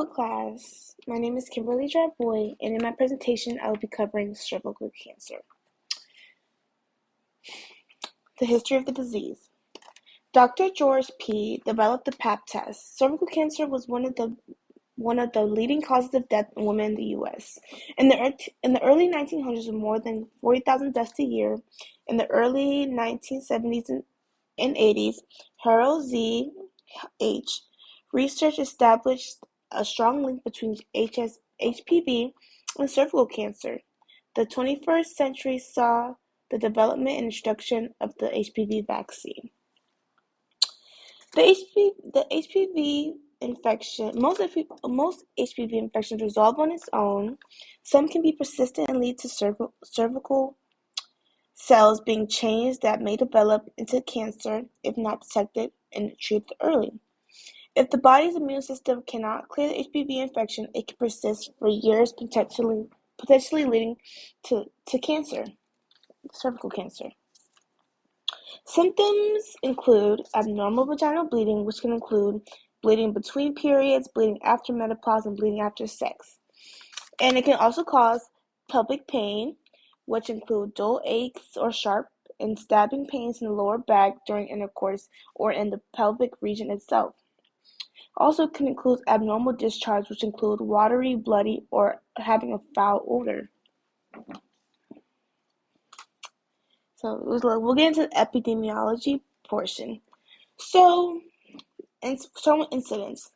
Hello class, my name is Kimberly Jarboy, and in my presentation I will be covering cervical cancer. The history of the disease. Dr. George P. developed the Pap test. Cervical cancer was one of the leading causes of death in women in the U.S. In the early 1900s, with more than 40,000 deaths a year, in the early 1970s and 80s, Harold Z. H. research established a strong link between HPV and cervical cancer. The 21st century saw the development and introduction of the HPV vaccine. The HPV infection, most HPV infections resolve on its own. Some can be persistent and lead to cervical cells being changed that may develop into cancer if not detected and treated early. If the body's immune system cannot clear the HPV infection, it can persist for years, potentially leading to cancer, cervical cancer. Symptoms include abnormal vaginal bleeding, which can include bleeding between periods, bleeding after menopause, and bleeding after sex. And it can also cause pelvic pain, which include dull aches or sharp and stabbing pains in the lower back during intercourse or in the pelvic region itself. Also can include abnormal discharge, which include watery, bloody, or having a foul odor. So we'll get into the epidemiology portion. So, some incidents.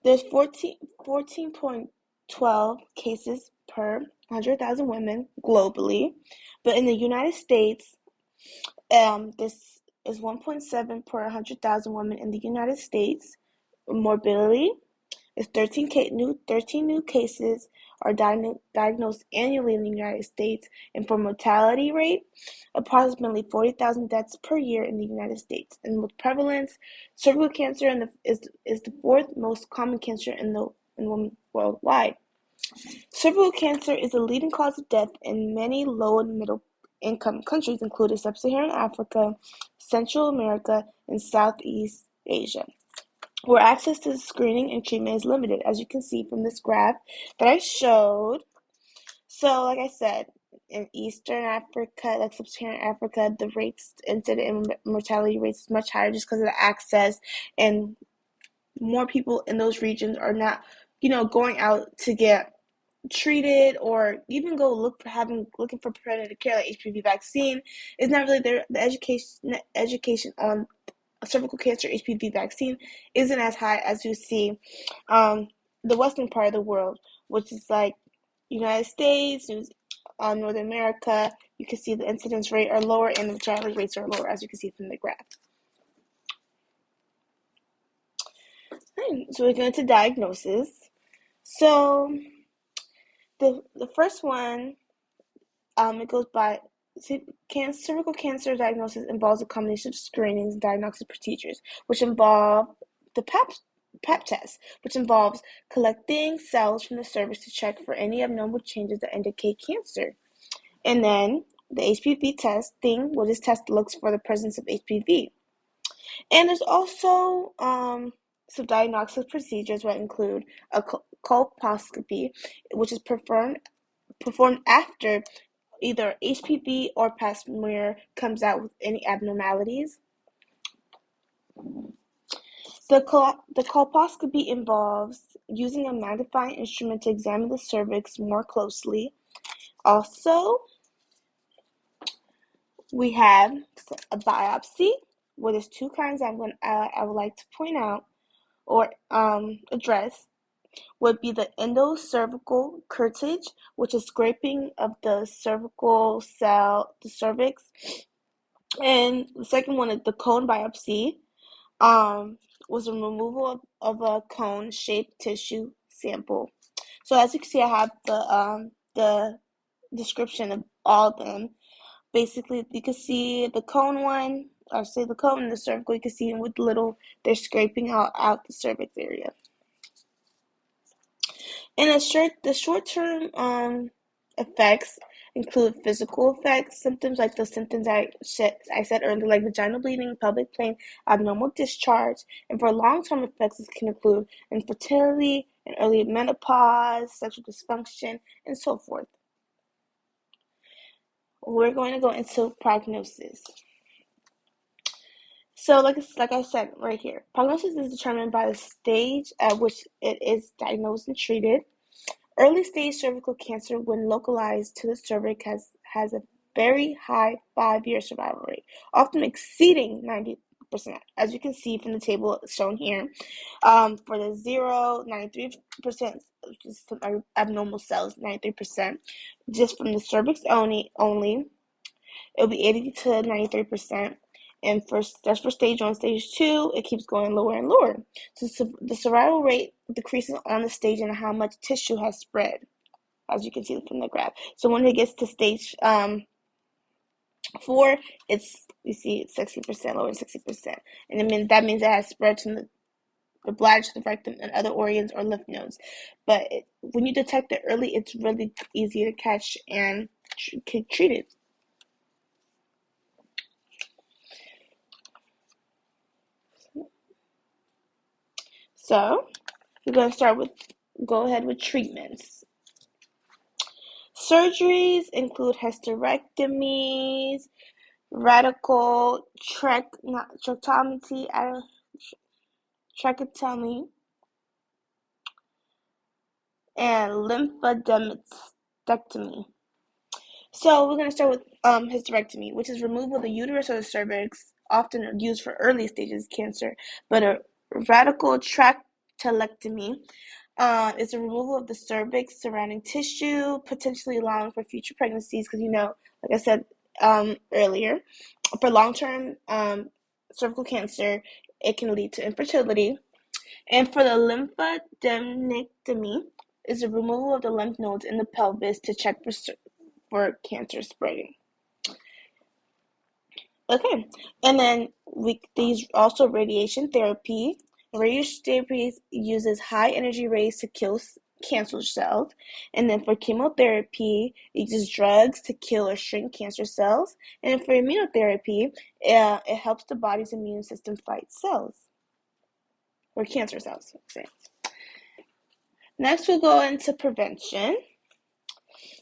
There's 14.12 cases per 100,000 women globally, but in the United States, this is 1.7 per 100,000 women in the United States. Morbidity is 13 new cases are diagnosed annually in the United States, and for mortality rate, approximately 40,000 deaths per year in the United States. And with prevalence, cervical cancer is the fourth most common cancer in women worldwide. Cervical cancer is the leading cause of death in many low and middle income countries, including Sub-Saharan Africa, Central America, and Southeast Asia, where access to screening and treatment is limited, as you can see from this graph that I showed. So, like I said, in Eastern Africa, like Sub-Saharan Africa, the incident and mortality rates is much higher just because of the access, and more people in those regions are not, going out to get treated or even go looking for preventative care like HPV vaccine is not really there. The education on cervical cancer HPV vaccine isn't as high as you see the western part of the world, which is like United States, North America. You can see the incidence rate are lower and the mortality rates are lower, as you can see from the graph. So we're going to diagnosis. So the first one, it goes by cervical cancer diagnosis involves a combination of screenings and diagnostic procedures, which involve the Pap test, which involves collecting cells from the cervix to check for any abnormal changes that indicate cancer. And then the HPV testing, well, this test looks for the presence of HPV. And there's also some diagnostic procedures that include a colposcopy, which is performed after either HPV or pap smear comes out with any abnormalities. The colposcopy involves using a magnifying instrument to examine the cervix more closely. Also, we have a biopsy, where there's two kinds I would like to point out or address. Would be the endocervical curettage, which is scraping of the cervical cell, the cervix, and the second one is the cone biopsy. Was a removal of a cone-shaped tissue sample. So as you can see, I have the description of all of them. Basically, you can see the cone one, or say the cone and the cervical. You can see them with they're scraping out the cervix area. And the short-term effects include physical effects, symptoms like the symptoms I said earlier, like vaginal bleeding, pelvic pain, abnormal discharge. And for long-term effects, this can include infertility and early menopause, sexual dysfunction, and so forth. We're going to go into prognosis. So, like I said right here, prognosis is determined by the stage at which it is diagnosed and treated. Early stage cervical cancer, when localized to the cervix, has a very high 5-year survival rate, often exceeding 90%, as you can see from the table shown here. For the 93%, just from abnormal cells, 93%, just from the cervix only, it'll be 80 to 93%. And that's for stage 1. Stage 2, it keeps going lower and lower. So the survival rate decreases on the stage and how much tissue has spread, as you can see from the graph. So when it gets to stage 4, you see it's 60%, lower than 60%. And that means it has spread to the bladder, to the rectum, and other organs or lymph nodes. But when you detect it early, it's really easy to catch and treat it. So we're going to go ahead with treatments. Surgeries include hysterectomies, radical tracheotomy, and lymphadenectomy. So we're going to start with hysterectomy, which is removal of the uterus or the cervix, often used for early stages of cancer. But a radical tracheotomy is the removal of the cervix surrounding tissue, potentially allowing for future pregnancies. Because like I said earlier, for long-term cervical cancer, it can lead to infertility. And for the lymphadenectomy, is the removal of the lymph nodes in the pelvis to check for cancer spreading. Okay, and then these also radiation therapy. Radiation therapy uses high energy rays to kill cancer cells, and then for chemotherapy, it uses drugs to kill or shrink cancer cells, and then for immunotherapy, it helps the body's immune system fight cells or cancer cells. Next, we'll go into prevention.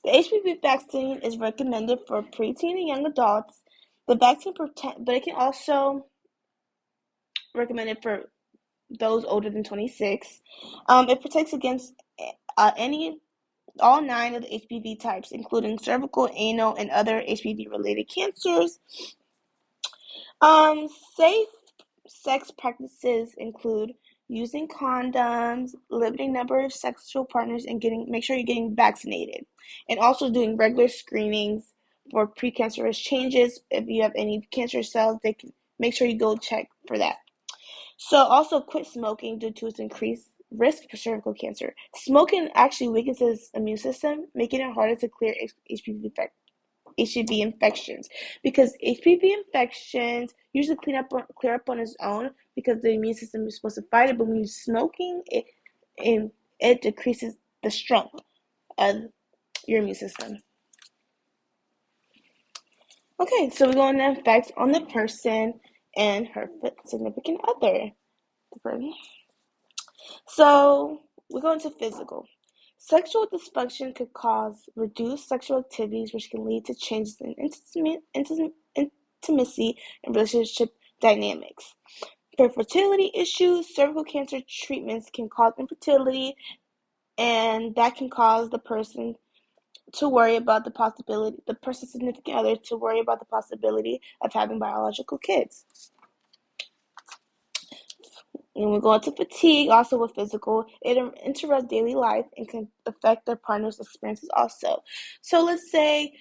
The HPV vaccine is recommended for preteen and young adults. The vaccine but it can also recommended for those older than 26. It protects against all 9 of the HPV types, including cervical, anal, and other HPV-related cancers. Safe sex practices include using condoms, limiting number of sexual partners, and make sure you're getting vaccinated, and also doing regular screenings for precancerous changes. If you have any cancer cells, they can make sure you go check for that. So also quit smoking due to its increased risk for cervical cancer. Smoking actually weakens the immune system, making it harder to clear HPV infections, because HPV infections usually clear up on its own because the immune system is supposed to fight it. But when you're smoking, it decreases the strength of your immune system. Okay, so we're going to effects on the person and her significant other. So we're going to physical. Sexual dysfunction could cause reduced sexual activities, which can lead to changes in intimacy and relationship dynamics. For fertility issues, cervical cancer treatments can cause infertility, and that can cause the person's significant other to worry about the possibility of having biological kids. And we go into fatigue, also with physical. It interrupts daily life and can affect their partner's experiences also. So let's say,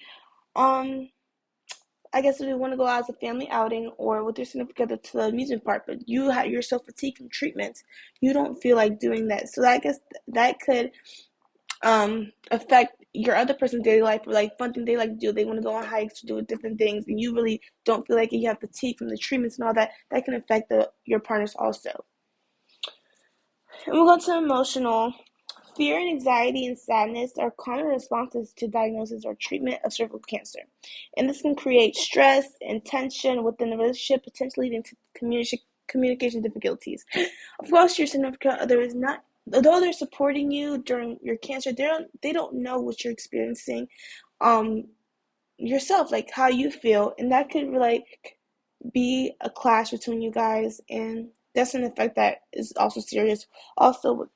I guess if you want to go out as a family outing or with your significant other to the amusement park, but you're so fatigued from treatments, you don't feel like doing that. So I guess that could affect your other person's daily life, or like fun things they like to do. They want to go on hikes or do different things, and you really don't feel like you have fatigue from the treatments and all that. That can affect your partners also. And we'll go to emotional. Fear and anxiety and sadness are common responses to diagnosis or treatment of cervical cancer. And this can create stress and tension within the relationship, potentially leading to communication difficulties. Of course, your significant other is not although they're supporting you during your cancer, they don't know what you're experiencing um yourself, like how you feel, and that could like be a clash between you guys, and that's an effect that is also serious. Also, with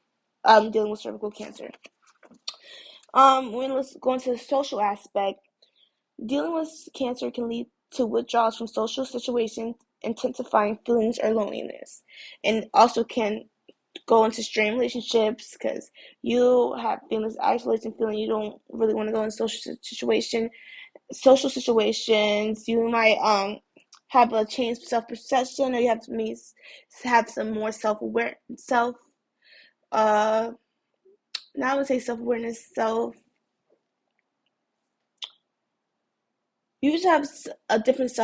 dealing with cervical cancer. When let's go into the social aspect, dealing with cancer can lead to withdrawals from social situations, intensifying feelings or loneliness, and also can go into strained relationships because you have feelings isolation, feeling you don't really want to go in social situations. You might have a changed self perception, or you have to have some more uh now I would say self awareness, you just have a different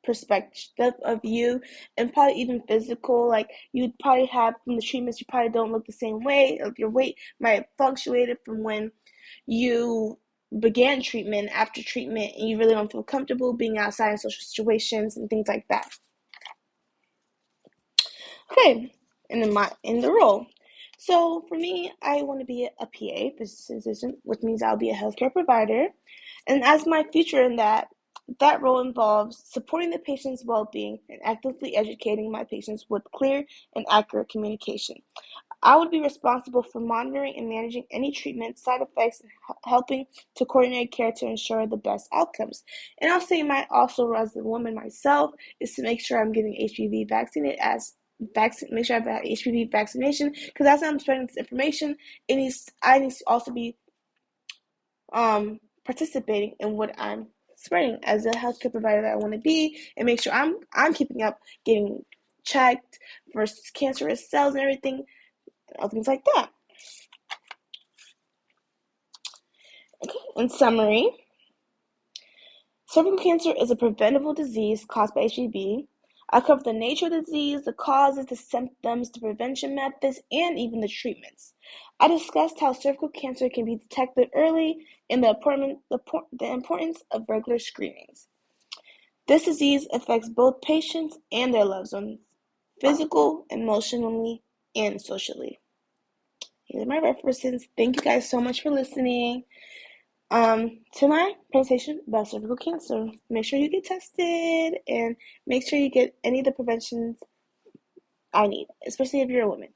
perspective of you, and probably even physical, like you'd probably have from the treatments, you probably don't look the same way, your weight might have fluctuated from when you began treatment after treatment, and you really don't feel comfortable being outside in social situations and things like that. Okay, and in the role. So for me, I want to be a PA, physician, which means I'll be a healthcare provider. And as my future in that role involves supporting the patient's well-being and actively educating my patients with clear and accurate communication. I would be responsible for monitoring and managing any treatment side effects and helping to coordinate care to ensure the best outcomes. And I'll say my also as a woman myself is to make sure I'm getting HPV vaccinated make sure I have HPV vaccination, because as I'm spreading this information, I need to also be participating in what I'm spreading as a healthcare provider that I want to be, and make sure I'm keeping up, getting checked for cancerous cells and everything, and things like that. Okay. In summary, cervical cancer is a preventable disease caused by HPV. I covered the nature of the disease, the causes, the symptoms, the prevention methods, and even the treatments. I discussed how cervical cancer can be detected early and the importance of regular screenings. This disease affects both patients and their loved ones, physical, emotionally, and socially. These are my references. Thank you guys so much for listening. To my presentation about cervical cancer. Make sure you get tested and make sure you get any of the preventions I need, especially if you're a woman.